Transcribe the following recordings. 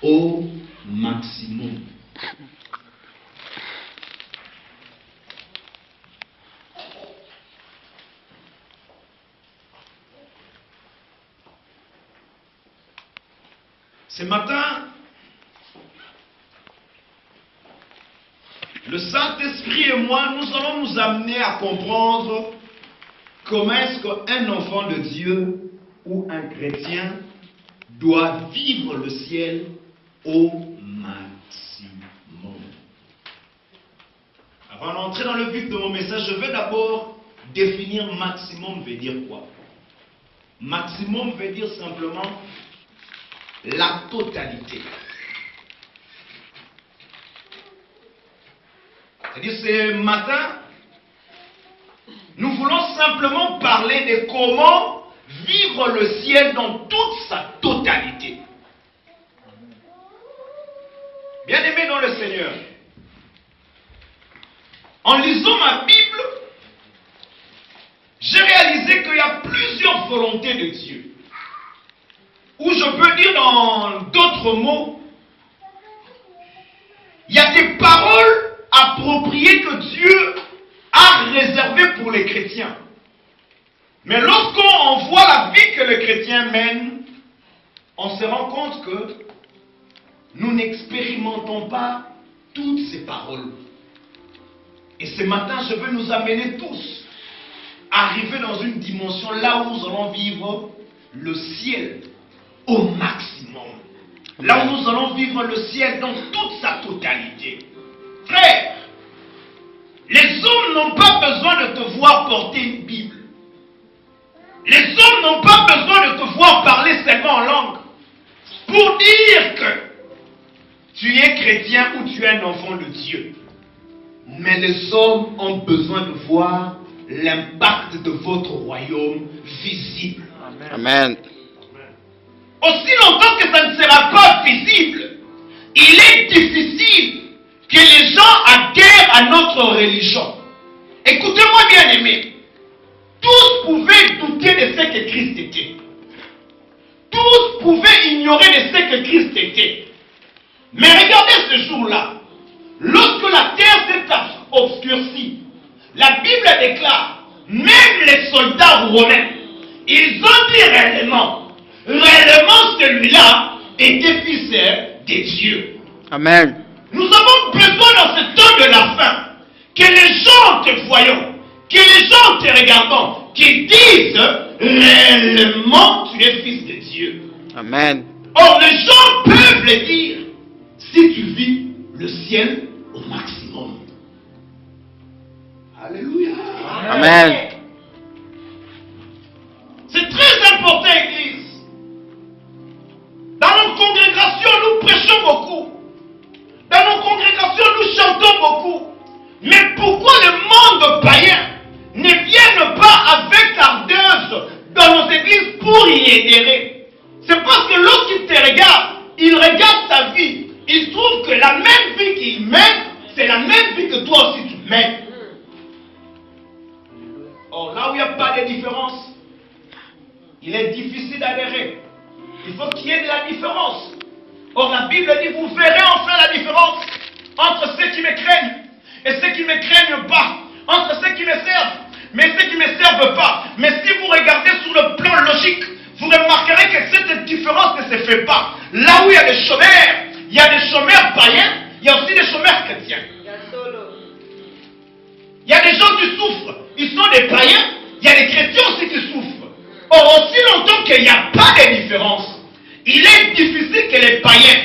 au maximum. Ce matin, le Saint-Esprit et moi, nous allons nous amener à comprendre comment est-ce qu'un enfant de Dieu ou un chrétien doit vivre le ciel au maximum. Avant d'entrer dans le vif de mon message, je vais d'abord définir maximum veut dire quoi. Maximum veut dire simplement la totalité. C'est-à-dire ce matin, nous voulons simplement parler de comment vivre le ciel dans toute sa totalité. Bien-aimés dans le Seigneur, en lisant ma Bible, j'ai réalisé qu'il y a plusieurs volontés de Dieu. Ou je peux dire dans d'autres mots, il y a des paroles appropriées que Dieu a réservées pour les chrétiens. Mais lorsqu'on voit la vie que le chrétien mène, on se rend compte que nous n'expérimentons pas toutes ces paroles. Et ce matin, je veux nous amener tous à arriver dans une dimension là où nous allons vivre le ciel au maximum. Là où nous allons vivre le ciel dans toute sa totalité. Frère, les hommes n'ont pas besoin de te voir porter une Bible. Les hommes n'ont pas besoin de te voir parler seulement en langue pour dire que tu es chrétien ou tu es un enfant de Dieu. Mais les hommes ont besoin de voir l'impact de votre royaume visible. Amen. Aussi longtemps que ça ne sera pas visible, il est difficile que les gens adhèrent à notre religion. Écoutez-moi bien aimés, tous pouvaient douter de ce que Christ était. Tous pouvaient ignorer de ce que Christ était. Mais regardez ce jour-là, lorsque la terre s'est obscurcie, la Bible déclare, même les soldats romains, ils ont dit réellement celui-là était fils de Dieu. Amen. Nous avons besoin dans ce temps de la fin que les gens te voyant, que les gens te regardant, qui disent réellement tu es fils de Dieu. Amen. Or les gens peuvent le dire si tu vis le ciel au maximum. Alléluia. Amen. C'est très important, Église. Dans nos congrégations, nous prêchons beaucoup. Dans nos congrégations, nous chantons beaucoup. Mais pourquoi le monde païen ne vient pas avec ardeuse dans nos églises pour y adhérer? C'est parce que lorsqu'il te regarde, il regarde ta vie. Il trouve que la même vie qu'il mène, c'est la même vie que toi aussi tu mènes. Or, là où il n'y a pas de différence, il est difficile d'adhérer. Il faut qu'il y ait de la différence. Or, la Bible dit, vous verrez enfin la différence entre ceux qui me craignent et ceux qui ne me craignent pas. Entre ceux qui me servent, mais ceux qui ne me servent pas. Mais si vous regardez sur le plan logique, vous remarquerez que cette différence ne se fait pas. Là où il y a des chômeurs, il y a des chômeurs païens, il y a aussi des chômeurs chrétiens. Il y a des gens qui souffrent, ils sont des païens, il y a des chrétiens aussi qui souffrent. Or, aussi longtemps qu'il n'y a pas de différence, il est difficile que les païens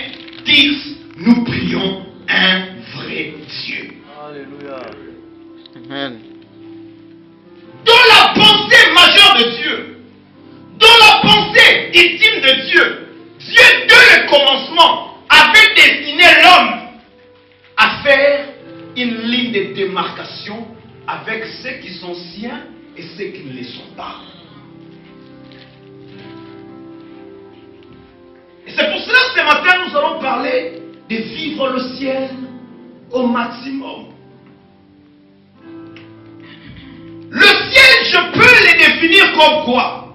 disent nous prions un vrai Dieu. Alléluia. Amen. Dans la pensée majeure de Dieu, dans la pensée intime de Dieu, Dieu, dès le commencement, avait destiné l'homme à faire une ligne de démarcation avec ceux qui sont siens et ceux qui ne le sont pas. Et c'est pour cela que ce matin, nous allons parler de vivre le ciel au maximum. Le ciel, je peux le définir comme quoi?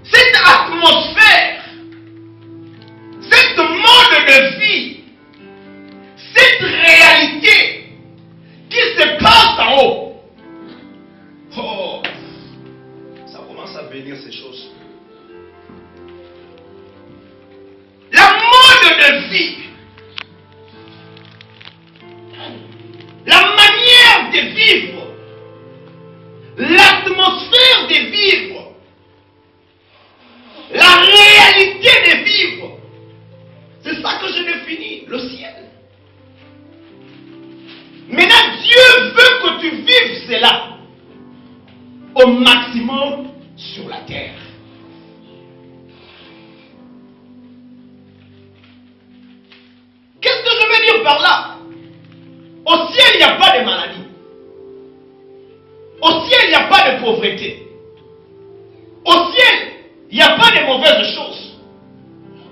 Cette atmosphère, cette mode de vie, cette réalité qui se passe en haut. Oh, ça commence à venir ces choses. La mode de vie, la manière de vivre, l'atmosphère de vivre, la réalité de vivre, c'est ça que je définis, le ciel. Maintenant, Dieu veut que tu vives cela au maximum sur la terre. Qu'est-ce que je veux dire par là? Au ciel, il n'y a pas de maladie. Au ciel, il n'y a pas de pauvreté. Au ciel, il n'y a pas de mauvaises choses.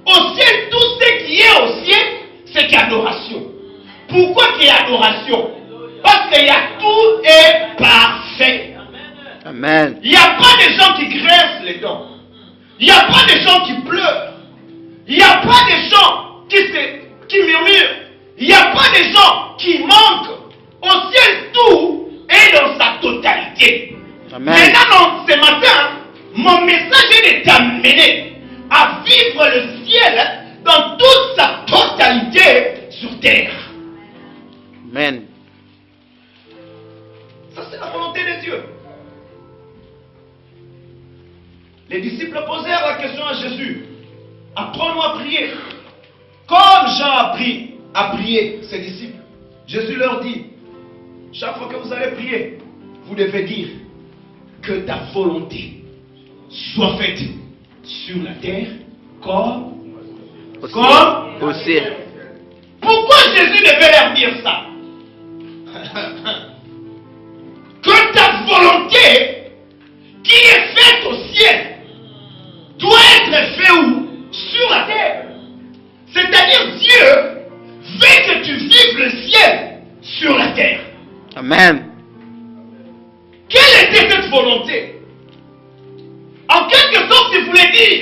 Au ciel, tout ce qui est au ciel, c'est adoration. Pourquoi qu'il y a adoration? Parce qu'il y a tout est parfait. Amen. Il n'y a pas de gens qui graissent les dents. Il n'y a pas de gens qui pleurent. Il n'y a pas de gens qui murmurent. Il n'y a pas de gens qui manquent. Au ciel, tout est dans sa totalité. Amen. Maintenant, ce matin, mon message est de t'amener à vivre le ciel dans toute sa totalité sur terre. Amen. Ça, c'est la volonté de Dieu. Les disciples posèrent la question à Jésus. Apprends-nous à prier. Comme Jean a appris à prier ses disciples. Jésus leur dit, chaque fois que vous allez prier, vous devez dire que ta volonté soit faite sur la terre comme Au ciel. Pourquoi Jésus devait leur dire ça? Que ta volonté qui est faite au ciel doit être faite où? Sur la terre. C'est-à-dire Dieu veut que tu vives le ciel sur la terre. Amen. Quelle était cette volonté? En quelque sorte, il voulait dire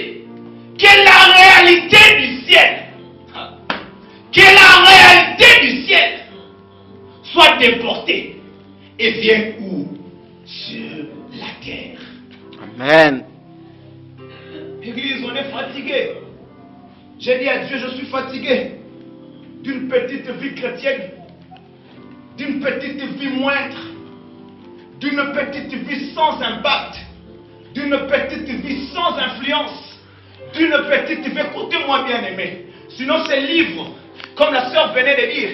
que la réalité du ciel, soit déportée et vienne où? Sur la terre. Amen. Église, on est fatigué. J'ai dit à Dieu, je suis fatigué d'une petite vie chrétienne, d'une petite vie moindre, d'une petite vie sans impact, d'une petite vie sans influence, d'une petite vie, écoutez-moi bien aimé, sinon ce livre, comme la sœur venait de dire,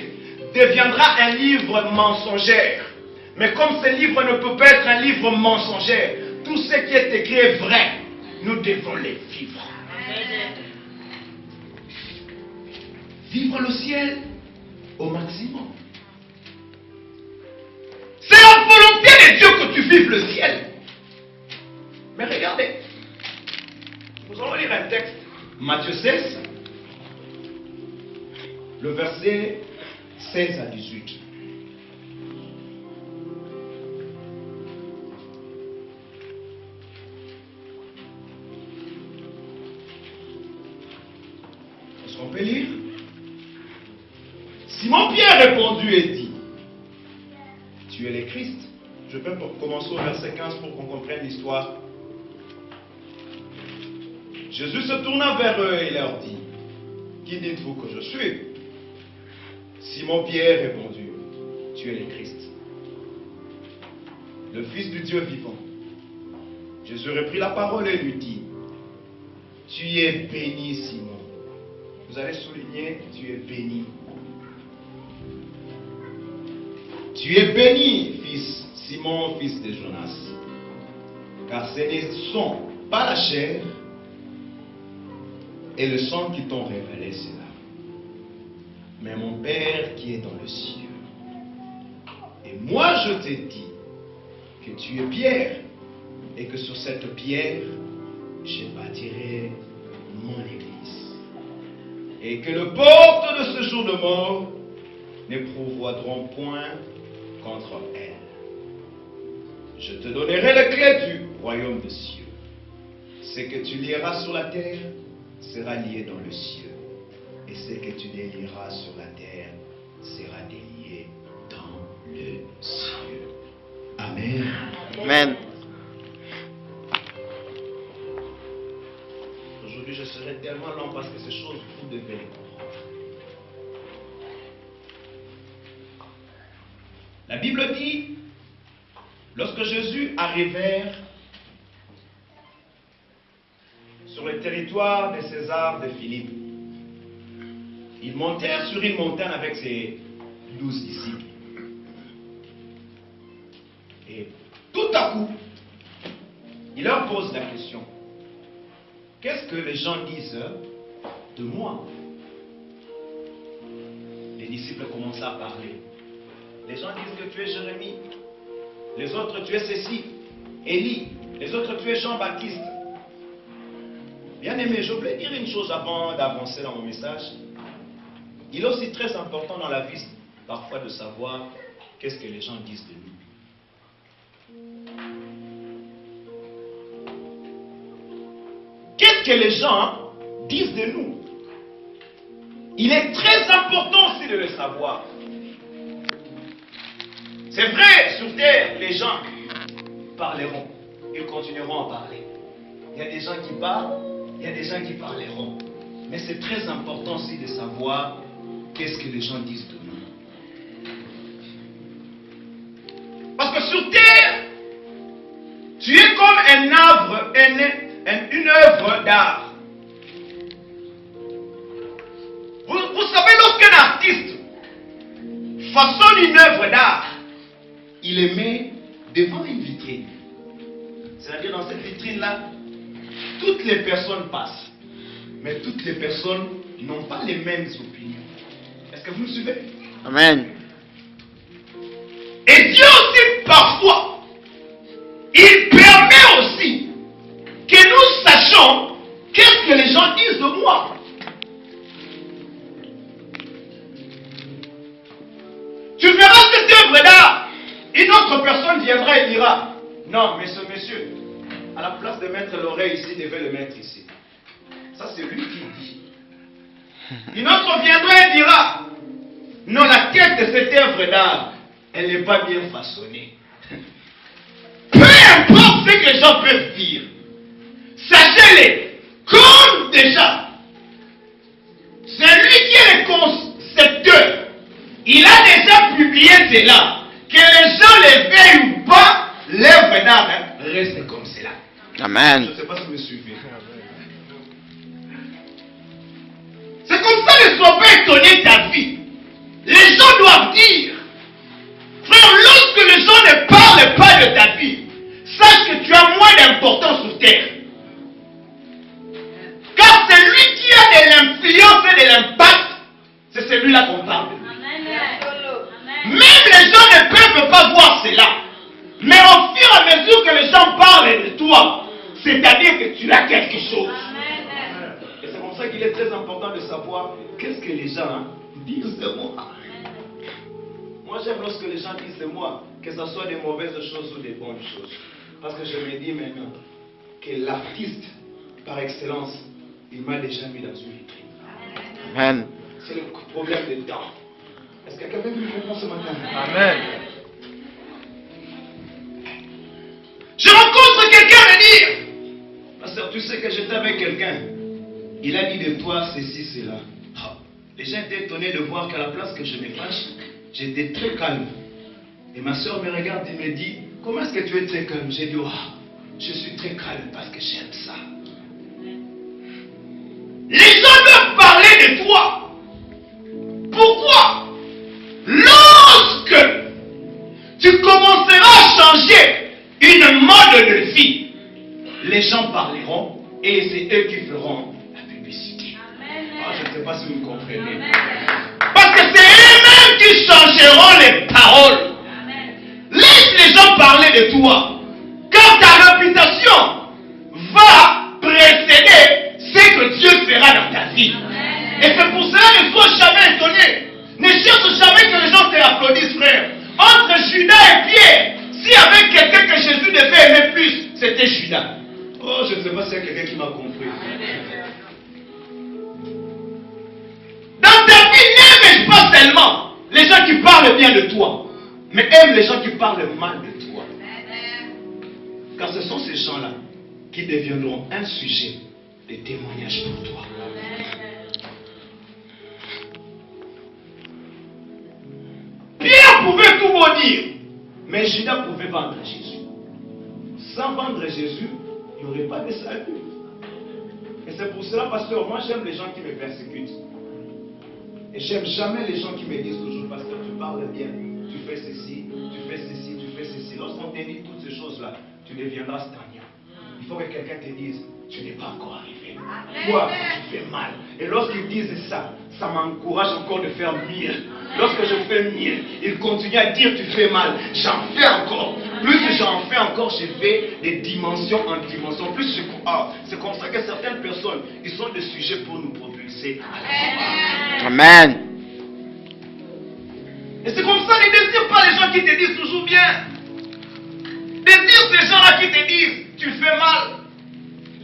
deviendra un livre mensongère. Mais comme ce livre ne peut pas être un livre mensongère, tout ce qui est écrit est vrai, nous devons les vivre. Vivre le ciel au maximum. C'est la volonté de Dieu que tu vives le ciel. Mais regardez, nous allons lire un texte, Matthieu 16, le verset 16 à 18. Est-ce qu'on peut lire? Simon-Pierre répondit et dit, tu es le Christ. Je peux commencer au verset 15 pour qu'on comprenne l'histoire. Jésus se tourna vers eux et leur dit, qui dites-vous que je suis? Simon-Pierre répondit, tu es le Christ, le Fils du Dieu vivant. Jésus reprit la parole et lui dit, tu es béni Simon. Vous allez souligner, tu es béni. Tu es béni, fils Simon, fils de Jonas, car ce ne sont pas la chair et le sang qui t'ont révélé cela, mais mon Père qui est dans le ciel. Et moi je te dis que tu es Pierre, et que sur cette pierre, je bâtirai mon église. Et que les portes de ce jour de mort ne pouvoiront point contre elle. Je te donnerai les clés du royaume des cieux. Ce que tu lieras sur la terre sera lié dans le ciel. Et ce ce que tu délieras sur la terre sera délié dans le ciel. Amen. Amen. Aujourd'hui, je serai tellement long parce que ces choses, vous devez les comprendre. La Bible dit, lorsque Jésus arrivèrent sur le territoire de César de Philippe, ils montèrent sur une montagne avec ses 12 disciples. Et tout à coup, il leur pose la question: qu'est-ce que les gens disent de moi? Les disciples commencent à parler. Les gens disent que tu es Jérémie. Les autres, tu es ceci, Élie. Les autres, tu es Jean-Baptiste. Bien aimé, je voulais dire une chose avant d'avancer dans mon message. Il est aussi très important dans la vie, parfois, de savoir qu'est-ce que les gens disent de nous. Qu'est-ce que les gens disent de nous? Il est très important aussi de le savoir. C'est vrai, sur terre, les gens parleront. Ils continueront à parler. Il y a des gens qui parlent, il y a des gens qui parleront. Mais c'est très important aussi de savoir qu'est-ce que les gens disent de nous. Parce que sur terre, tu es comme un arbre, une œuvre d'art. Vous savez, lorsqu'un artiste façonne une œuvre d'art, il les met devant une vitrine. C'est-à-dire, dans cette vitrine-là, toutes les personnes passent. Mais toutes les personnes n'ont pas les mêmes opinions. Est-ce que vous me suivez? Amen. Et Dieu aussi, parfois, il permet aussi que nous sachions qu'est-ce que les gens disent de moi. Tu verras cette œuvre d'art. Une autre personne viendra et dira: non, mais ce monsieur, à la place de mettre l'oreille ici, devait le mettre ici. Ça, c'est lui qui dit. Une autre viendra et dira: non, la tête de cette œuvre d'art, elle n'est pas bien façonnée. Peu importe ce que les gens peuvent dire, sachez-les, comme déjà, celui qui est le concepteur, il a déjà publié cela. Que les gens les veuillent ou pas, l'œuvre d'art reste comme cela. Amen. Je ne sais pas si vous me suivez. C'est comme ça, ne sois pas étonné de ta vie. Les gens doivent dire: frère, lorsque les gens ne parlent pas de ta vie, sache que tu as moins d'importance sur terre. Car celui qui a de l'influence et de l'impact, c'est celui-là qu'on parle. Même les gens ne peuvent pas voir cela. Mais au fur et à mesure que les gens parlent de toi, c'est-à-dire que tu as quelque chose. Et c'est pour ça qu'il est très important de savoir qu'est-ce que les gens disent de moi. Moi, j'aime lorsque les gens disent de moi, que ce soit des mauvaises choses ou des bonnes choses. Parce que je me dis maintenant que l'artiste, par excellence, il m'a déjà mis dans une vitrine. Amen. C'est le problème de temps. Est-ce que quelqu'un me répond ce matin? Amen. Je rencontre quelqu'un me dire: pasteur, tu sais que j'étais avec quelqu'un. Il a dit de toi ceci, cela. Oh, les gens étaient étonnés de voir qu'à la place que je me fâche, j'étais très calme. Et ma soeur me regarde et me dit: comment est-ce que tu es très calme? J'ai dit: oh, je suis très calme parce que j'aime ça. Les gens doivent parler de toi. Pourquoi? Lorsque tu commenceras à changer une mode de vie, les gens parleront et c'est eux qui feront la publicité. Ah, je ne sais pas si vous me comprenez. Parce que c'est eux-mêmes qui changeront les paroles. Laisse les gens parler de toi. Car ta réputation va précéder ce que Dieu fera dans ta vie. Et c'est pour cela ne sois jamais étonné. Ne cherche jamais que les gens te applaudissent, frère. Entre Judas et Pierre, si avec quelqu'un que Jésus devait aimer plus, c'était Judas. Oh, je ne sais pas s'il y a quelqu'un qui m'a compris. Dans qui parlent bien de toi, mais aime les gens qui parlent mal de toi. Car ce sont ces gens-là qui deviendront un sujet de témoignage pour toi. Pierre pouvait tout beau dire, mais Judas pouvait vendre Jésus. Sans vendre Jésus, il n'y aurait pas de salut. Et c'est pour cela, pasteur, moi j'aime les gens qui me persécutent. Et j'aime jamais les gens qui me disent toujours, pasteur, tu parles bien, tu fais ceci, tu fais ceci, tu fais ceci. Lorsqu'on te dit toutes ces choses-là, tu deviendras stagnant. Il faut que quelqu'un te dise, tu n'es pas encore arrivé. Toi, tu fais mal. Et lorsqu'ils disent ça, ça m'encourage encore de faire mieux. Lorsque je fais mieux, ils continuent à dire, tu fais mal. J'en fais encore. Plus j'en fais encore, je vais de dimension en dimension. Plus je crois. C'est comme ça que certaines personnes, ils sont des sujets pour nous propulser à la gloire. Amen. Et c'est comme ça, ne désire pas les gens qui te disent toujours bien. Désire ces gens-là qui te disent, tu fais mal.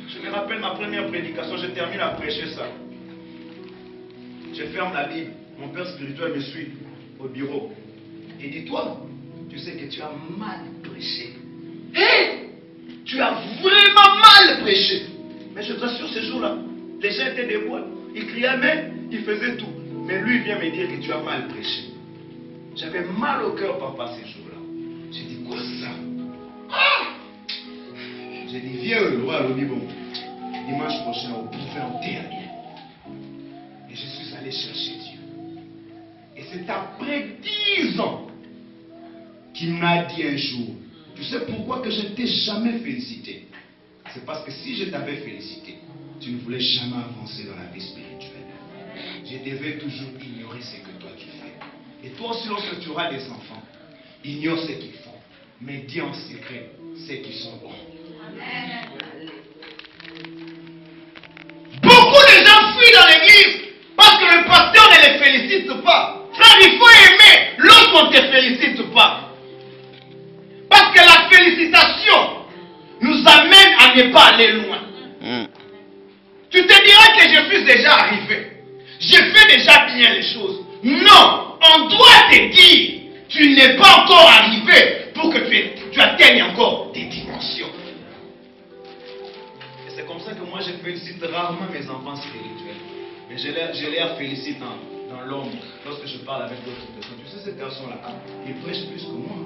Je me rappelle ma première prédication, je termine à prêcher ça. Je ferme la Bible, mon père spirituel me suit au bureau. Et dis-toi, tu sais que tu as mal prêché. Hé! Tu as vraiment mal prêché. Mais je t'assure, ces jours-là, les gens étaient debout. Ils criaient, mais ils faisaient tout. Mais lui, il vient me dire que tu as mal prêché. J'avais mal au cœur, papa, ces jours-là. J'ai dit, quoi ça? Ah! J'ai dit, viens, le roi, le bon. Dimanche prochain, au bouffon dernier. Et je suis allé chercher Dieu. Et c'est après 10 ans qu'il m'a dit un jour, tu sais pourquoi que je ne t'ai jamais félicité? C'est parce que si je t'avais félicité, tu ne voulais jamais avancer dans la vie spirituelle. Je devais toujours ignorer ce que toi tu fais. Et toi aussi, lorsque tu auras des enfants, ignore ce qu'ils font, mais dis en secret ce qui sont bons. Beaucoup de gens fuient dans l'église parce que le pasteur ne les félicite pas. Frère, il faut aimer lorsqu'on ne te félicite pas. Parce que la félicitation nous amène à ne pas aller loin. Tu te diras que je suis déjà arrivé. Je fais déjà bien les choses. Non, on doit te dire, tu n'es pas encore arrivé pour que tu atteignes encore des dimensions. Et c'est comme ça que moi je félicite rarement mes enfants spirituels. Mais je les félicite dans l'ombre lorsque je parle avec d'autres personnes. Tu sais, ces personnes-là, ils prêchent plus que moi.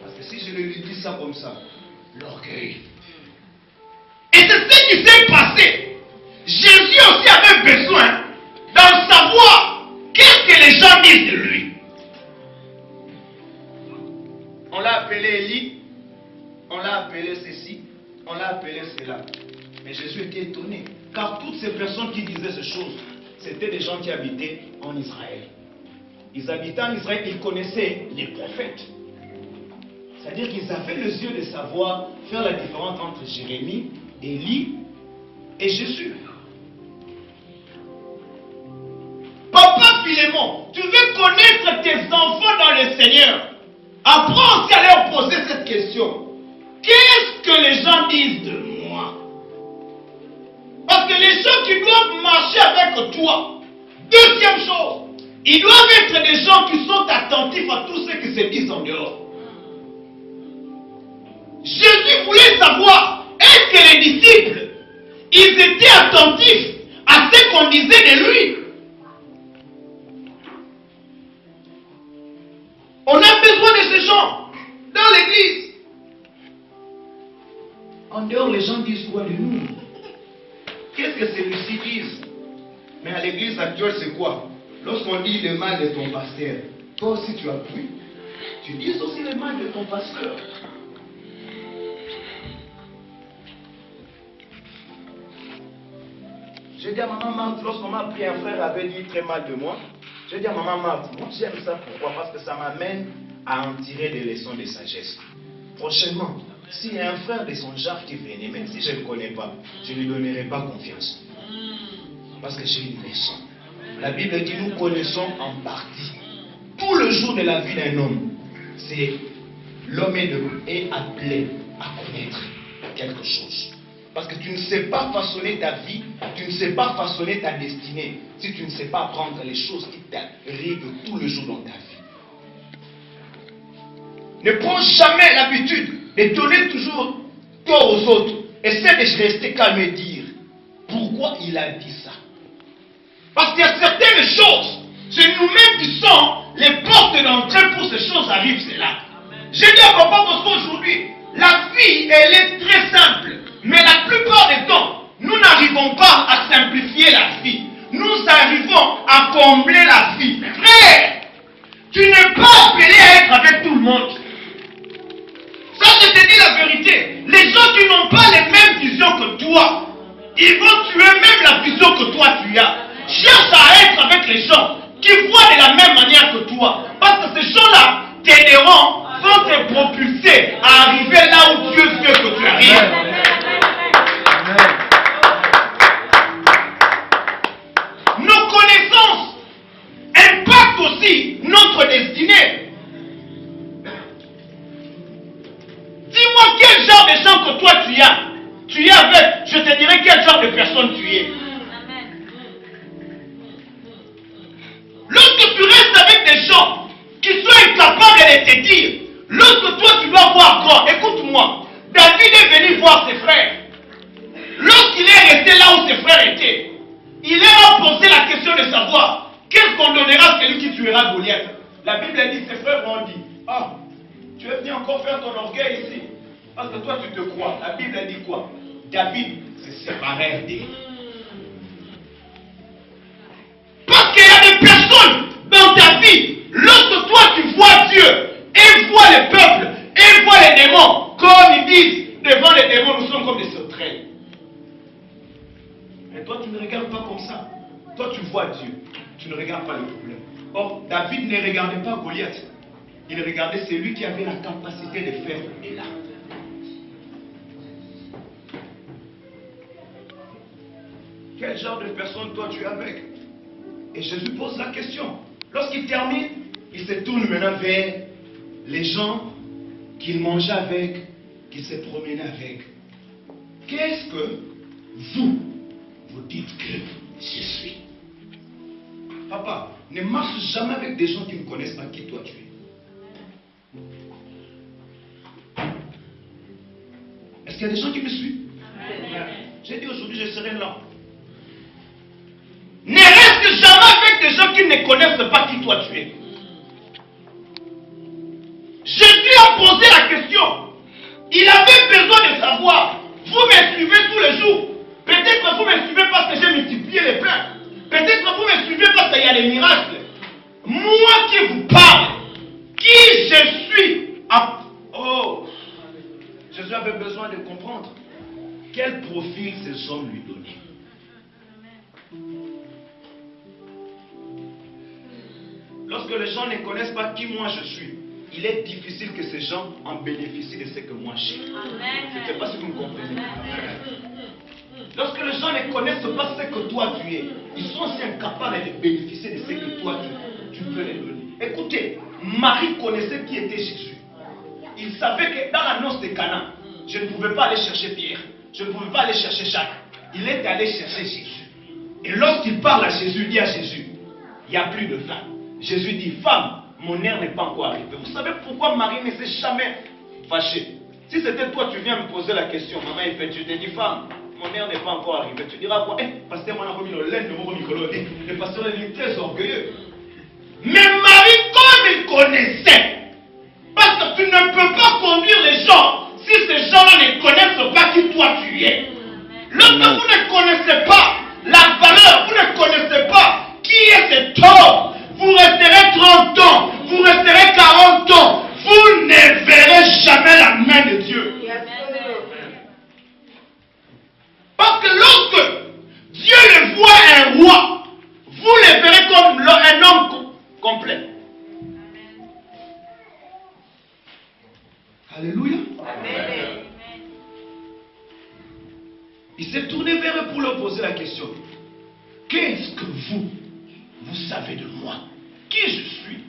Parce que si je lui dis ça comme ça, l'orgueil. Et c'est ce qui s'est passé. Jésus aussi avait besoin d'en savoir qu'est-ce que les gens disent de lui. On l'a appelé Élie, on l'a appelé ceci, on l'a appelé cela. Mais Jésus était étonné, car toutes ces personnes qui disaient ces choses, c'était des gens qui habitaient en Israël. Ils habitaient en Israël, ils connaissaient les prophètes. C'est-à-dire qu'ils avaient les yeux de savoir faire la différence entre Jérémie, Élie et Jésus. Papa Philémon, tu veux connaître tes enfants dans le Seigneur. Apprends aussi à leur poser cette question. Qu'est-ce que les gens disent de moi? Parce que les gens qui doivent marcher avec toi, deuxième chose, ils doivent être des gens qui sont attentifs à tout ce qui se dit en dehors. Jésus voulait savoir, est-ce que les disciples, ils étaient attentifs à ce qu'on disait de lui? On a besoin de ces gens dans l'église. En dehors, les gens disent quoi de nous? Qu'est-ce que celui-ci disent? Mais à l'église actuelle, c'est quoi? Lorsqu'on dit le mal de ton pasteur, toi aussi tu appuies. Tu dis aussi le mal de ton pasteur. J'ai dit à maman Marthe, lorsqu'on m'a appris, un frère avait dit très mal de moi. J'ai dit à maman Marthe, moi j'aime ça, pourquoi? Parce que ça m'amène à en tirer des leçons de sagesse. Prochainement, s'il y a un frère de son genre qui venait, même si je ne le connais pas, je ne lui donnerai pas confiance. Parce que j'ai une leçon. La Bible dit, nous connaissons en partie. Tout le jour de la vie d'un homme, c'est l'homme est appelé à connaître quelque chose. Parce que tu ne sais pas façonner ta vie, tu ne sais pas façonner ta destinée, si tu ne sais pas prendre les choses qui t'arrivent tous les jours dans ta vie. Ne prends jamais l'habitude de donner toujours tort aux autres. Essaie de rester calme et dire pourquoi il a dit ça. Parce qu'il y a certaines choses, c'est nous-mêmes qui sommes les portes d'entrée pour ces choses arrivent, c'est là. J'ai dit à Papa Bosco aujourd'hui, la vie, elle est très simple. Mais la plupart des temps, nous n'arrivons pas à simplifier la vie. Nous arrivons à combler la vie. Frère, tu n'es pas appelé à être avec tout le monde. Ça, je te dis la vérité. Les gens qui n'ont pas les mêmes visions que toi, ils vont tuer même la vision que toi tu as. Cherche à être avec les gens qui voient de la même manière que toi. Parce que ces gens-là t'aideront, vont te propulser à arriver là où Dieu veut que tu arrives. Nos connaissances impactent aussi notre destinée. Dis-moi quel genre de gens que toi tu as. Tu es avec, je te dirai quel genre de personne tu es. Lorsque tu restes avec des gens qui sont incapables de te dire, lorsque toi tu dois voir grand, écoute-moi, David est venu voir ses frères. Lorsqu'il est resté là où ses frères étaient, il leur a posé la question de savoir qu'est-ce qu'on donnera à celui qui tuera Goliath. La Bible a dit, ses frères ont dit, ah, tu es venu encore faire ton orgueil ici. Parce que toi tu te crois. La Bible a dit quoi? David se séparait d'eux. Parce qu'il y a des personnes dans ta vie, lorsque toi tu vois Dieu, et vois le peuple, et vois les démons, comme ils disent, devant les démons, nous sommes comme des sauterelles. Mais toi tu ne regardes pas comme ça. Toi tu vois Dieu, tu ne regardes pas le problème. Or, David ne regardait pas Goliath. Il regardait celui qui avait la capacité de faire au-delà. Quel genre de personne toi tu es avec? Et Jésus pose la question. Lorsqu'il termine, il se tourne maintenant vers les gens qu'il mangeait avec, qu'il se promenait avec. Qu'est-ce que vous dites que je suis? Papa, ne marche jamais avec des gens qui ne connaissent pas qui toi tu es. Est-ce qu'il y a des gens qui me suivent? J'ai dit aujourd'hui, je serai là. Ne reste jamais avec des gens qui ne connaissent pas qui toi tu es. Jésus a posé la question. Il avait besoin de savoir. Vous me suivez tous les jours. Peut-être que vous me suivez parce que j'ai multiplié les pains. Peut-être que vous me suivez parce qu'il y a des miracles. Moi qui vous parle, qui je suis. Oh, Jésus avait besoin de comprendre quel profil ces hommes lui donnaient. Lorsque les gens ne connaissent pas qui moi je suis, il est difficile que ces gens en bénéficient de ce que moi j'ai. Je ne sais pas si vous me comprenez. Lorsque les gens ne connaissent pas ce que toi tu es, ils sont aussi incapables de bénéficier de ce que toi tu peux les donner. Écoutez, Marie connaissait qui était Jésus. Il savait que dans la noce de Cana, je ne pouvais pas aller chercher Pierre, je ne pouvais pas aller chercher Jacques. Il est allé chercher Jésus. Et lorsqu'il parle à Jésus, il dit à Jésus, il n'y a plus de femme. Jésus dit, femme, mon heure n'est pas encore arrivée. Vous savez pourquoi Marie ne s'est jamais fâchée? Si c'était toi, tu viens me poser la question, maman, il fait, tu te dis, femme, mon heure n'est pas encore arrivée. Tu diras quoi? Pasteur, moi, j'ai remis le laine de mon micro-lodé. Le pasteur est très orgueilleux. Mais Marie, comme il connaissait, parce que tu ne peux pas conduire les gens si ces gens-là ne connaissent pas qui toi tu es. Lorsque vous ne connaissez pas la valeur, vous ne connaissez pas qui est cet homme, vous resterez 30 ans, vous resterez 40 ans, vous ne verrez jamais la main de Dieu. Parce que lorsque Dieu le voit un roi, vous le verrez comme un homme complet. Alléluia. Amen. Il s'est tourné vers eux pour leur poser la question. Qu'est-ce que vous savez de moi? Qui je suis?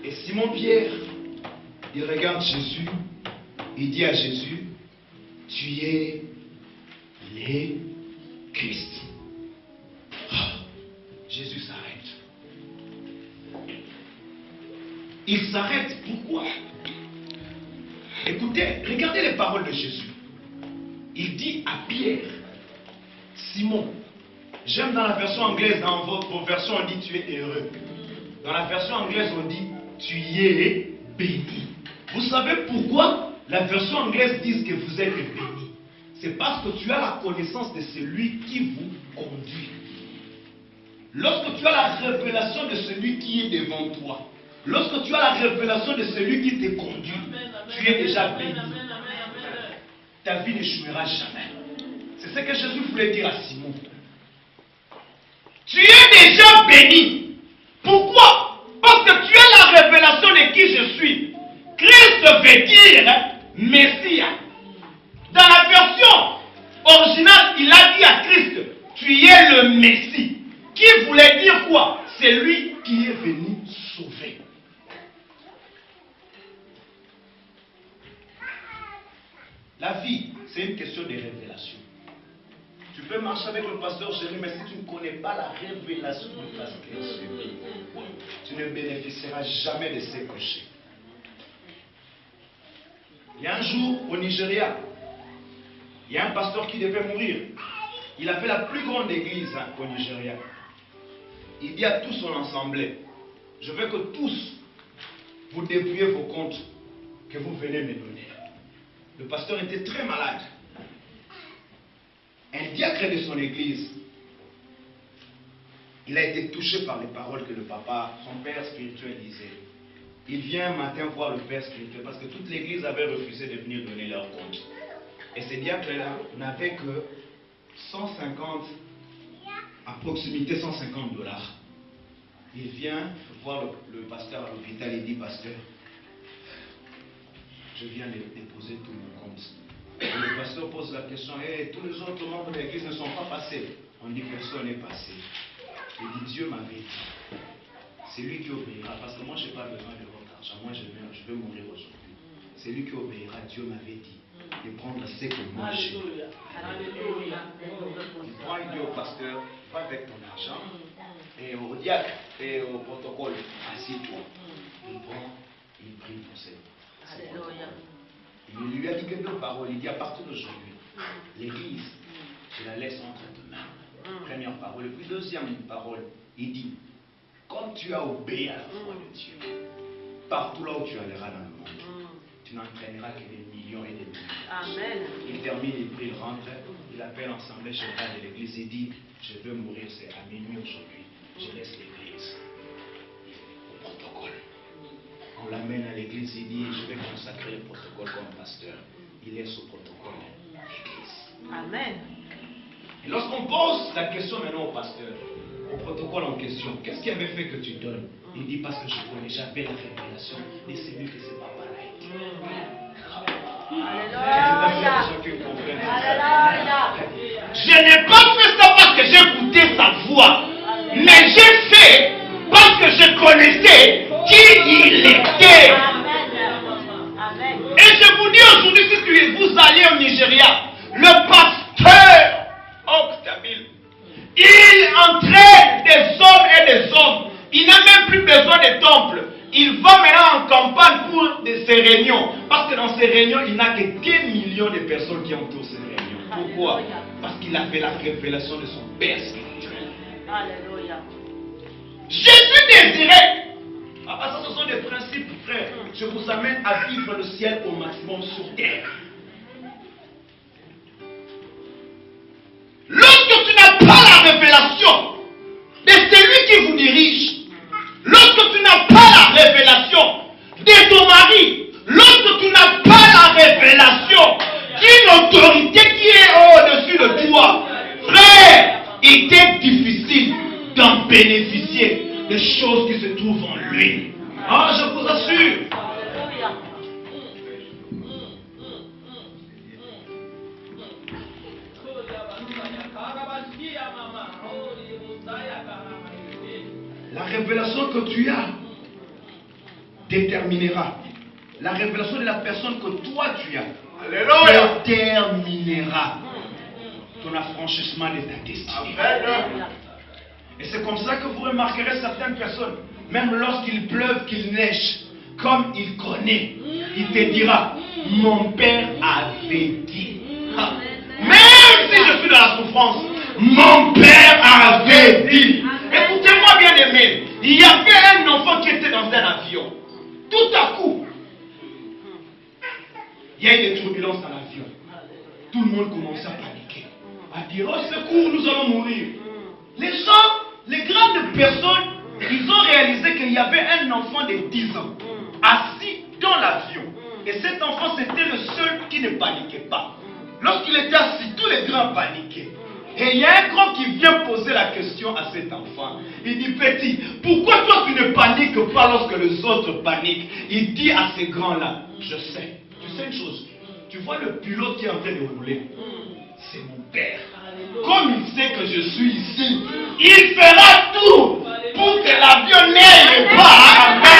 Et Simon-Pierre regarde Jésus, il dit à Jésus, tu es le Christ. Jésus s'arrête. Il s'arrête, pourquoi? Écoutez, regardez les paroles de Jésus. Il dit à Pierre, Simon, j'aime dans la version anglaise, dans votre version on dit tu es heureux. Dans la version anglaise on dit tu es béni. Vous savez pourquoi la version anglaise dit que vous êtes béni? C'est parce que tu as la connaissance de celui qui vous conduit. Lorsque tu as la révélation de celui qui est devant toi, lorsque tu as la révélation de celui qui te conduit, tu es déjà béni. Ta vie n'échouera jamais. C'est ce que Jésus voulait dire à Simon. Tu es déjà béni. Pourquoi? Parce que tu as la révélation de qui je suis. Christ veut dire Messie. Dans la version originale, il a dit à Christ, tu es le Messie. Qui voulait dire quoi? C'est lui qui est venu sauver. La vie, c'est une question de révélation. Tu peux marcher avec le pasteur Jérémie, mais si tu ne connais pas la révélation du pasteur Jérémie, tu ne bénéficieras jamais de ses péchés. Il y a un jour au Nigeria, il y a un pasteur qui devait mourir. Il a fait la plus grande église au Nigeria. Il dit à tout son assemblée, je veux que tous vous dépouillez vos comptes que vous venez me donner. Le pasteur était très malade. Un diacre de son église, il a été touché par les paroles que le papa, son père spirituel disait. Il vient un matin voir le père spirituel parce que toute l'église avait refusé de venir donner leur compte. Et ce diacre-là n'avait que 150, à proximité 150 $. Il vient voir le pasteur à l'hôpital, il dit, pasteur, je viens de déposer tout mon compte. Et le pasteur pose la question, tous les autres membres de l'église ne sont pas passés. On dit, personne n'est passé. Il dit, Dieu m'avait dit, c'est lui qui obéira, parce que moi je n'ai pas besoin de votre argent, moi je vais mourir aujourd'hui. C'est lui qui obéira, Dieu m'avait dit, de prendre ce que moi j'ai. Il prend, il dit au pasteur, va avec ton argent, et au diacre, et au protocole, assis-toi. Il prend, il prie pour ses. Il lui a dit quelques paroles. Il dit à partir d'aujourd'hui, l'église, je la laisse entre tes mains. Première parole. Et puis deuxième parole, il dit, comme tu as obéi à la voix de Dieu, partout là où tu alleras dans le monde, tu n'entraîneras que des millions et des millions. Amen. Il termine, il prie, il rentre, il appelle l'assemblée générale de l'église et dit, je veux mourir, c'est à minuit aujourd'hui. Je laisse l'église au protocole. On l'amène à l'église, il dit, je vais consacrer le protocole comme pasteur. Il laisse au protocole l'église. Amen. Et lorsqu'on pose la question maintenant au pasteur, au protocole en question, qu'est-ce qui avait fait que tu donnes? Il dit, parce que je connais, j'avais la révélation de celui que c'est papa là. Je n'ai pas fait ça parce que j'écoutais sa voix, mais j'ai fait parce que je connaissais qui il était. Et je vous dis aujourd'hui, si vous allez au Nigeria, le pasteur Oktabil, il entraîne des hommes et des hommes. Il n'a même plus besoin de temple. Il va maintenant en campagne pour ces réunions. Parce que dans ces réunions, il n'a que 10 millions de personnes qui entourent ces réunions. Pourquoi? Parce qu'il avait la révélation de son Père spirituel. Alléluia. Jésus désirait. Ça, ce sont des principes, frère. Je vous amène à vivre le ciel au maximum sur terre. Lorsque tu n'as pas la révélation de celui qui vous dirige, lorsque tu n'as pas la révélation de ton mari, lorsque tu n'as pas la révélation d'une autorité qui est au-dessus de toi, frère, il t'est difficile d'en bénéficier des choses qui se trouvent en lui. Ah, je vous assure. La révélation que tu as déterminera la révélation de la personne que toi tu as, Alléluia. déterminera ton affranchissement de ta destinée. Amen. Et c'est comme ça que vous remarquerez certaines personnes, même lorsqu'il pleuve, qu'il neige, comme il connaît, il te dira, mon père avait dit. Ah. Même si je suis dans la souffrance, mon père avait dit. Écoutez-moi bien aimé, il y avait un enfant qui était dans un avion. Tout à coup, il y a eu des turbulences dans l'avion. Tout le monde commençait à paniquer, à dire, oh secours, nous allons mourir. Les gens, les grandes personnes, ils ont réalisé qu'il y avait un enfant de 10 ans assis dans l'avion. Et cet enfant, c'était le seul qui ne paniquait pas. Lorsqu'il était assis, tous les grands paniquaient. Et il y a un grand qui vient poser la question à cet enfant. Il dit, petit, pourquoi toi tu ne paniques pas lorsque les autres paniquent? Il dit à ces grands-là, je sais. Tu sais une chose, tu vois le pilote qui est en train de rouler, c'est mon père. Comme il sait que je suis ici, il fera tout pour que l'avion n'aille pas. Mais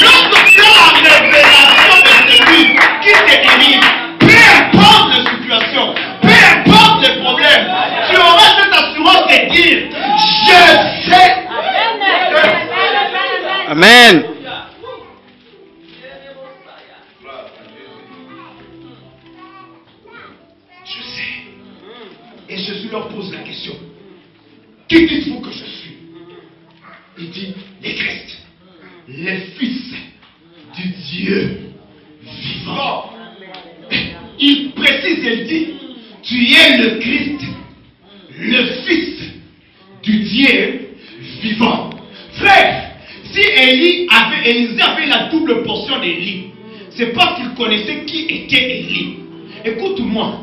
lorsque tu as la révélation de celui qui te dirige, peu importe la situation, peu importe les problèmes, tu auras cette assurance de dire, je sais. Amen. Et Jésus leur pose la question. Qui dites-vous que je suis? Il dit, le Christ, le Fils du Dieu vivant. Il précise, il dit, tu es le Christ, le Fils du Dieu vivant. Frère, si Élisée avait la double portion d'Élie, c'est parce qu'il connaissait qui était Élie. Écoute-moi.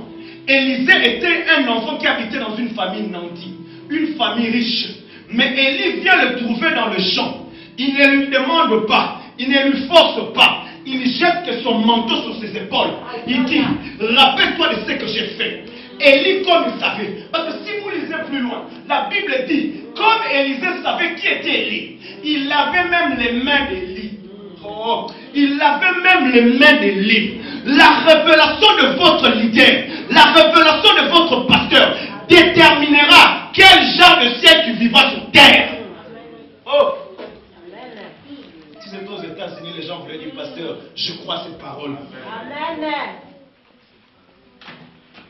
Élisée était un enfant qui habitait dans une famille nantie, une famille riche. Mais Élie vient le trouver dans le champ. Il ne lui demande pas, il ne lui force pas. Il jette que son manteau sur ses épaules. Il dit, rappelle-toi de ce que j'ai fait. Élie, comme il savait, parce que si vous lisez plus loin, la Bible dit, comme Élisée savait qui était Élie, il avait même les mains d'Élie. Oh, il avait même les mains d'Élie. La révélation de votre leader, la révélation de votre pasteur déterminera quel genre de siècle tu vivras sur terre. Oh! Si c'est aux États-Unis, les gens voulaient dire, pasteur, je crois à ces paroles. Amen.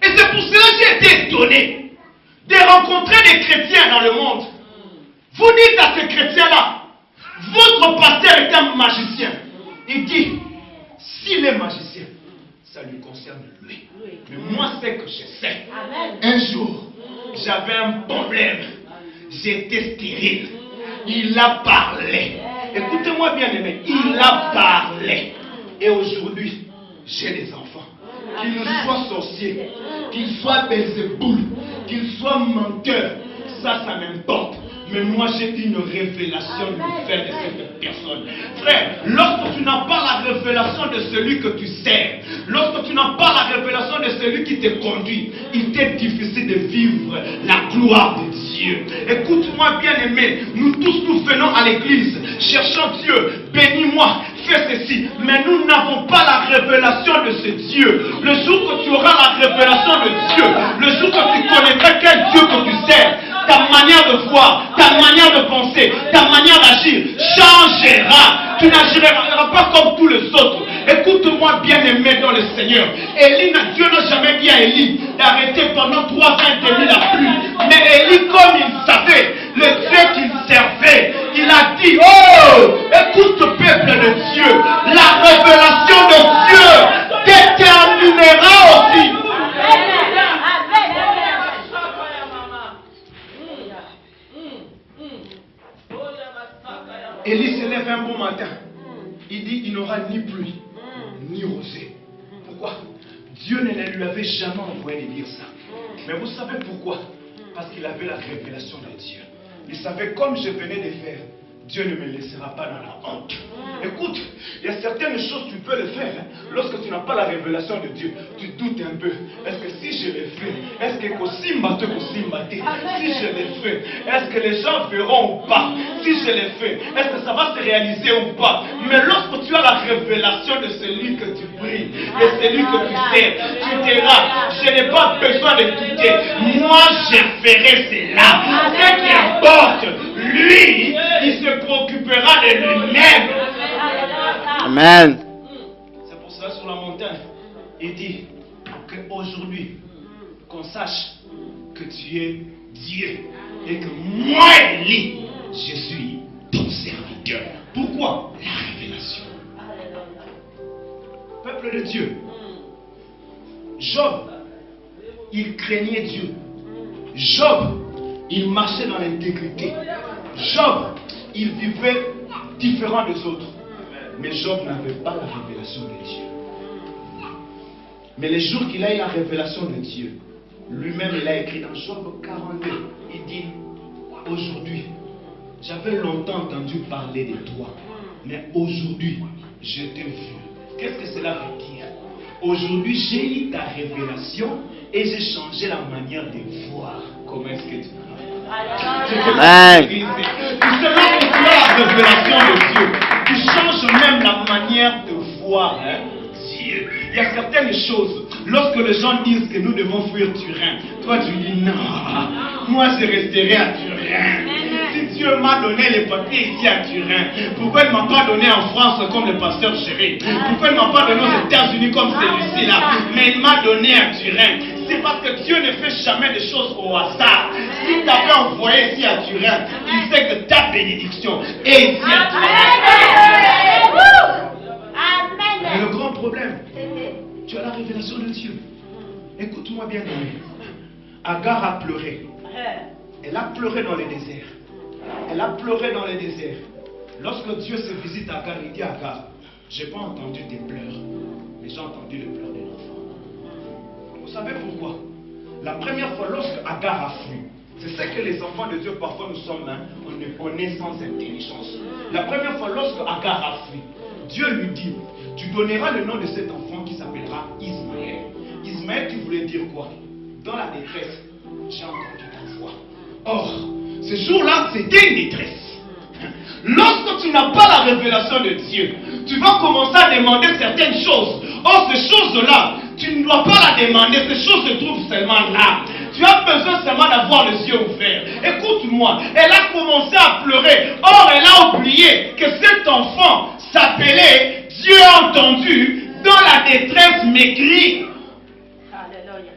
Et c'est pour cela que j'ai été étonné de rencontrer des chrétiens dans le monde. Vous dites à ces chrétiens-là, votre pasteur est un magicien. Il dit, s'il est magicien, ça lui concerne lui. Mais moi, c'est que je sais. Un jour, j'avais un problème. J'étais stérile. Il a parlé. Écoutez-moi bien aimé. Il a parlé. Et aujourd'hui, j'ai des enfants. Qu'ils soient sorciers, qu'ils soient Belzéboul, qu'ils soient menteurs, ça m'importe. Mais moi j'ai une révélation de faire de cette personne. Frère, lorsque tu n'as pas la révélation de celui que tu sers, lorsque tu n'as pas la révélation de celui qui te conduit, il t'est difficile de vivre la gloire de Dieu. Écoute-moi bien aimé, nous tous nous venons à l'église, cherchant Dieu, bénis-moi, fais ceci. Mais nous n'avons pas la révélation de ce Dieu. Le jour que tu auras la révélation de Dieu, le jour que tu connaîtras quel Dieu que tu sers, ta manière de voir, ta manière de penser, ta manière d'agir changera. Tu n'agiras pas comme tous les autres. Écoute-moi bien aimé dans le Seigneur. Dieu n'a jamais dit à Élie d'arrêter pendant 3 ans et demi la pluie. Mais Élie, comme il savait le Dieu qu'il servait, il a dit, oh, écoute peuple de Dieu, la révélation de Dieu déterminera aussi. Élie se lève un bon matin. Il dit, il n'aura ni pluie, ni rosée. Pourquoi? Dieu ne lui avait jamais envoyé de dire ça. Mais vous savez pourquoi? Parce qu'il avait la révélation de Dieu. Il savait, comme je venais de faire, Dieu ne me laissera pas dans la honte. Écoute, il y a certaines choses tu peux le faire. Hein. Lorsque tu n'as pas la révélation de Dieu, tu doutes un peu. Est-ce que si je le fais, est-ce que si je le fais, est-ce que les gens verront ou pas? Si je le fais, est-ce que ça va se réaliser ou pas? Mais lorsque tu as la révélation de celui que tu pries, de celui que tu sais, tu diras, je n'ai pas besoin de douter. Moi, je ferai cela. Ce qui importe, lui, il se préoccupera de lui-même. Amen. C'est pour ça, sur la montagne, il dit qu'aujourd'hui, qu'on sache que tu es Dieu et que moi, Élie, je suis ton serviteur. Pourquoi? La révélation. Peuple de Dieu, Job, il craignait Dieu. Job, il marchait dans l'intégrité. Job, il vivait différent des autres. Mais Job n'avait pas la révélation de Dieu. Mais les jours qu'il a eu la révélation de Dieu, lui-même il a écrit dans Job 42, il dit, aujourd'hui, j'avais longtemps entendu parler de toi, mais aujourd'hui, je t'ai vu. Qu'est-ce que cela veut dire? Aujourd'hui, j'ai eu ta révélation et j'ai changé la manière de voir. Comment est-ce que tu Amen. Selon que tu as la révélation de Dieu, tu changes même la manière de voir Dieu. Il y a certaines choses, lorsque les gens disent que nous devons fuir Turin, toi tu dis non, moi je resterai à Turin. Si Dieu m'a donné les papiers ici à Turin, pourquoi il ne m'a pas donné en France comme le pasteur Chéri? Pourquoi il ne m'a pas donné aux États-Unis comme celui-ci là? Mais il m'a donné à Turin. C'est parce que Dieu ne fait jamais des choses au hasard. S'il t'avait envoyé ici à Turin, il sait que ta bénédiction est ici à Turin. Mais le grand problème, tu as la révélation de Dieu. Écoute-moi bien, aimé. Agar a pleuré. Elle a pleuré dans le désert. Elle a pleuré dans le désert. Lorsque Dieu se visite à Agar, il dit à Agar, je n'ai pas entendu tes pleurs, mais j'ai entendu le pleur de l'enfant. Vous savez pourquoi? La première fois, lorsque Agar a fui, c'est ce que les enfants de Dieu, parfois nous sommes, on est sans intelligence. La première fois, lorsque Agar a fui, Dieu lui dit, tu donneras le nom de cet enfant qui s'appellera Ismaël. Ismaël qui voulait dire quoi? Dans la détresse, j'ai entendu ta voix. Or, ce jour-là, c'était une détresse. Lorsque tu n'as pas la révélation de Dieu, tu vas commencer à demander certaines choses. Or, ces choses-là, tu ne dois pas la demander. Ces choses se trouvent seulement là. Tu as besoin seulement d'avoir les yeux ouverts. Écoute-moi, elle a commencé à pleurer. Or, elle a oublié que cet enfant s'appelait Dieu a entendu dans la détresse m'écrit. Alléluia.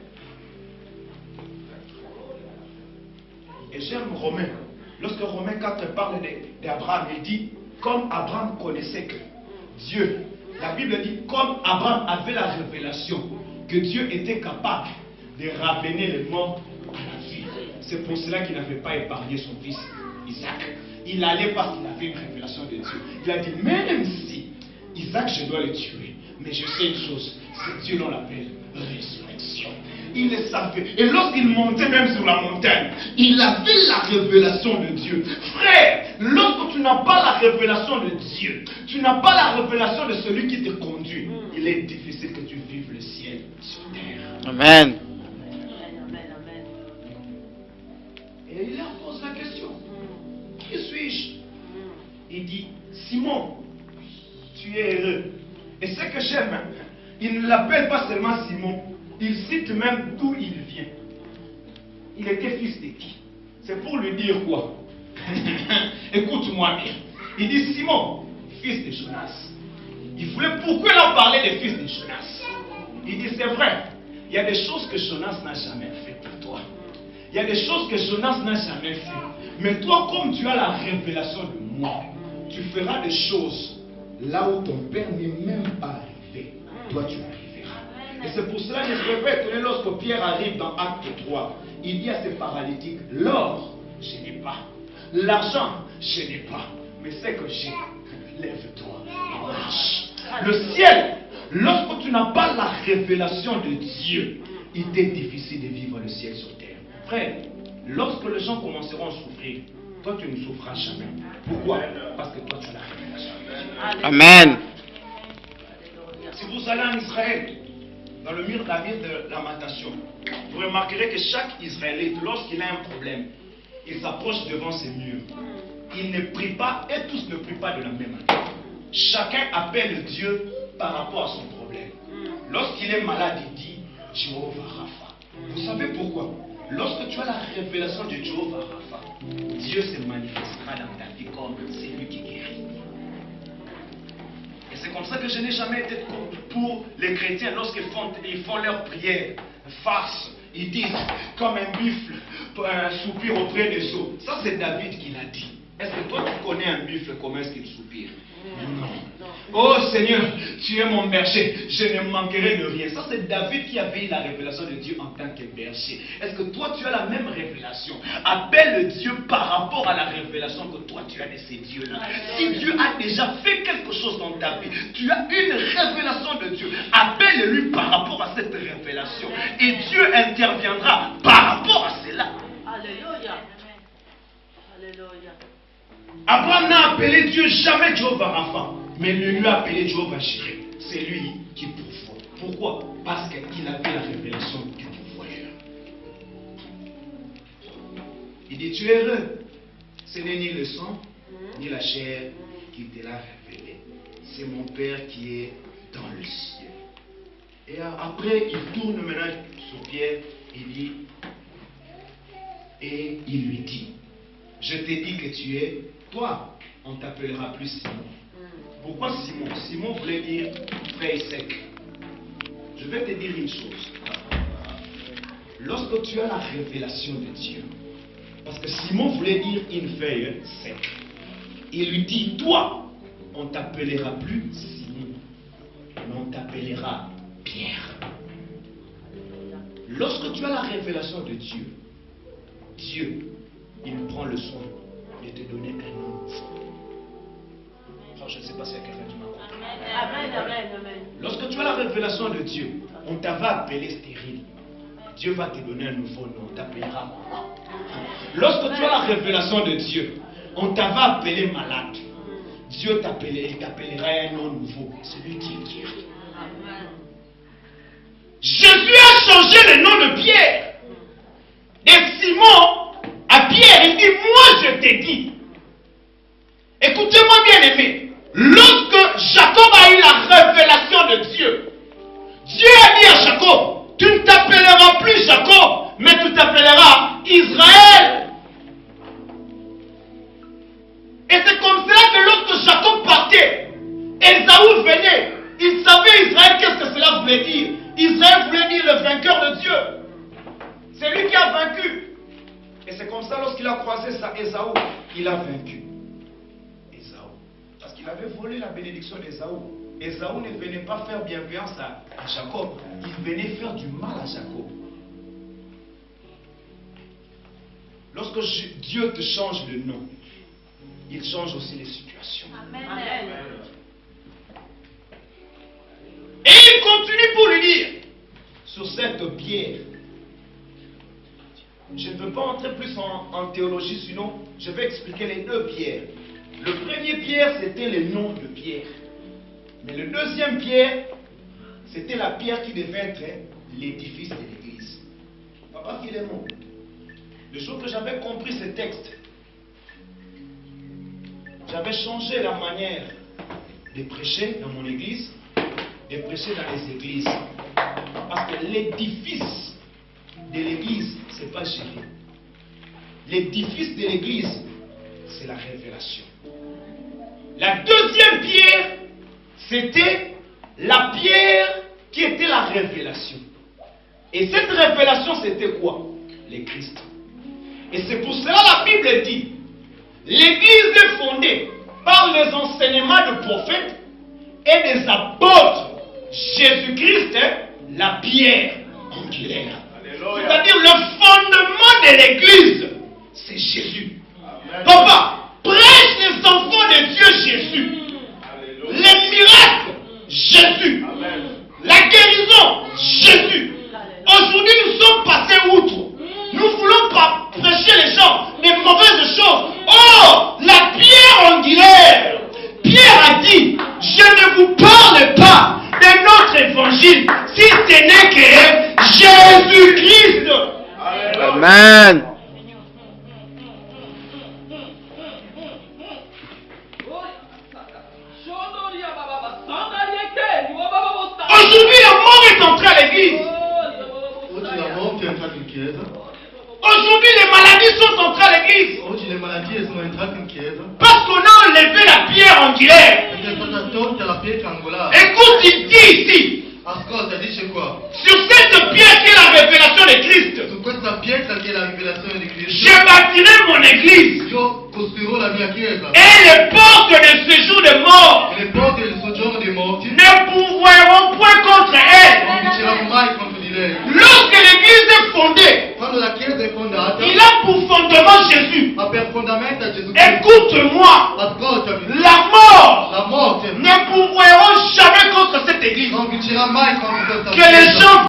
Et j'aime Romain. Lorsque Romain 4 parle d'Abraham, il dit, comme Abraham connaissait que Dieu, la Bible dit, comme Abraham avait la révélation que Dieu était capable de ramener les morts à la vie. C'est pour cela qu'il n'avait pas épargné son fils Isaac. Il allait parce qu'il avait une révélation de Dieu. Il a dit, même si Isaac, je dois le tuer, mais je sais une chose, c'est Dieu l'on l'appelle résurrection. Il le savait. Et lorsqu'il montait même sur la montagne, il avait la révélation de Dieu. Frère, lorsque tu n'as pas la révélation de Dieu, tu n'as pas la révélation de celui qui te conduit, il est difficile que tu vives le ciel sur terre. Amen. Et il leur pose la question. Qui suis-je? Il dit, Simon, tu es heureux. Et ce que j'aime, il ne l'appelle pas seulement Simon, il cite même d'où il vient. Il était fils de qui? C'est pour lui dire quoi? Écoute-moi bien. Il dit Simon, fils de Jonas. Il voulait, pourquoi il a parlé des fils de Jonas? Il dit c'est vrai, il y a des choses que Jonas n'a jamais fait pour toi. Il y a des choses que Jonas n'a jamais fait. Mais toi, comme tu as la révélation de moi, tu feras des choses là où ton père n'est même pas arrivé. Toi, tu arriveras. Et c'est pour cela que je ne peux pas étonner lorsque Pierre arrive dans Acte 3. Il dit à ces paralytiques, l'or, je n'ai pas. L'argent, je n'ai pas. Mais ce que j'ai, lève-toi et marche. Le ciel, lorsque tu n'as pas la révélation de Dieu, il t'est difficile de vivre le ciel sur terre. Frère, lorsque les gens commenceront à souffrir, toi tu ne souffras jamais. Pourquoi? Parce que toi tu as la révélation de Dieu. Amen. Si vous allez en Israël, dans le mur David de Lamentation, vous remarquerez que chaque Israélite, lorsqu'il a un problème, il s'approche devant ces murs. Il ne prie pas, et tous ne prient pas de la même manière. Chacun appelle Dieu par rapport à son problème. Lorsqu'il est malade, il dit Jéhovah Rapha. Vous savez pourquoi? Lorsque tu as la révélation de Jéhovah Rapha, Dieu se manifestera dans ta vie comme celui qui guérit. Et c'est comme ça que je n'ai jamais été pour les chrétiens lorsqu'ils font leur prière, farce. Ils disent comme un buffle, un soupir auprès des eaux. Ça c'est David qui l'a dit. Est-ce que toi tu connais un buffle, comment est-ce qu'il soupire? Non. Oh Seigneur, tu es mon berger, je ne manquerai de rien. Ça c'est David qui avait eu la révélation de Dieu en tant que berger. Est-ce que toi tu as la même révélation? Appelle Dieu par rapport à la révélation que toi tu as de ces dieux-là. Si Dieu a déjà fait quelque chose dans ta vie, tu as une révélation de Dieu, appelle-lui par rapport à cette révélation. Et Dieu interviendra par rapport à cela. Alléluia. Alléluia. Abraham n'a appelé Dieu jamais Jéhovah Rapha, mais il lui a appelé Jéhovah Jireh. C'est lui qui pourvoit. Pourquoi? Parce qu'il avait la révélation du pourvoyeur. Il dit, tu es heureux. Ce n'est ni le sang, ni la chair qui te l'a révélé. C'est mon Père qui est dans le ciel. Et après, il tourne maintenant sur Pierre, il dit, et il lui dit, je t'ai dit que tu es, toi, on t'appellera plus Simon. Pourquoi Simon? Simon voulait dire feuille sec. Je vais te dire une chose. Lorsque tu as la révélation de Dieu, parce que Simon voulait dire une feuille sec, il lui dit, toi, on t'appellera plus Simon, mais on t'appellera Pierre. Lorsque tu as la révélation de Dieu, Dieu, il prend le soin de te donner un nom. Je ne sais pas si il y a quelqu'un qui m'a compris. Amen, amen, amen. Lorsque tu as la révélation de Dieu, on t'avait appelé stérile. Dieu va te donner un nouveau nom, on t'appellera maman. Lorsque tu as la révélation de Dieu, on t'avait appelé malade. Dieu t'appellera un nom nouveau, celui qui est guéri. Jésus a changé le nom de Pierre. Et Simon, à Pierre, il dit, moi je t'ai dit. Écoutez-moi bien aimé, lorsque Jacob a eu la révélation de Dieu, Dieu a dit à Jacob, tu ne t'appelleras plus Jacob, mais tu t'appelleras Israël. Et c'est comme cela que lorsque Jacob partait, Ésaü venait, il savait Israël, qu'est-ce que cela voulait dire? Israël voulait dire le vainqueur de Dieu. C'est lui qui a vaincu. Et c'est comme ça, lorsqu'il a croisé ça, Ésaü, il a vaincu. Parce qu'il avait volé la bénédiction d'Ésaü. Ésaü ne venait pas faire bienveillance à Jacob. Il venait faire du mal à Jacob. Lorsque Dieu te change le nom, il change aussi les situations. Amen. Et il continue pour lui dire, sur cette pierre, je ne peux pas entrer plus en théologie, sinon je vais expliquer les deux pierres. Le premier pierre, c'était le nom de Pierre. Mais le deuxième pierre, c'était la pierre qui devait être l'édifice de l'église. Papa, qu'il est mort. Le jour que j'avais compris ce texte, j'avais changé la manière de prêcher dans mon église, de prêcher dans les églises. Parce que l'édifice de l'église, ce n'est pas Jésus. L'édifice de l'église, c'est la révélation. La deuxième pierre, c'était la pierre qui était la révélation. Et cette révélation, c'était quoi? Le Christ. Et c'est pour cela la Bible dit, l'église est fondée par les enseignements de prophètes et des apôtres. Jésus-Christ est la pierre angulaire. C'est-à-dire le fondement de l'église, c'est Jésus. Amen. Papa, prêche les enfants de Dieu Jésus. Alléluia. Les miracles, Jésus. Amen. La guérison, Jésus. Aujourd'hui, nous sommes passés outre. Nous ne voulons pas prêcher les gens des mauvaises choses. Oh, la pierre angulaire. Pierre a dit, du Christ. Amen. Aujourd'hui, la mort est entrée à l'église. Oggi la morte è entrata in chiesa. Aujourd'hui, les maladies sont entrées à l'église. Oggi le malattie sono entrate in chiesa. Parce qu'on a enlevé la pierre angulaire. Perché è stata tolta la pietra angolare. Écoute, il dit ici, Ascolta, dice qua. sur cette pierre qui est la révélation de Christ, Su questa pietra che è la rivelazione di Cristo, je bâtirai mon église. io costruirò la mia chiesa. Et les portes de séjour de mort E le porte del soggiorno dei morti ne pouvoiront point contre elle. non vinceranno mai contro di lei. Lorsque l'église est fondée, Quando la chiesa è fondata, il a pour fondement Jésus. ha per fondamento Gesù Cristo. Écoute-moi, Ascoltami, la mort la morte ne pourront jamais contre cette église. non vincerà mai contro questa Que les chiesa. gens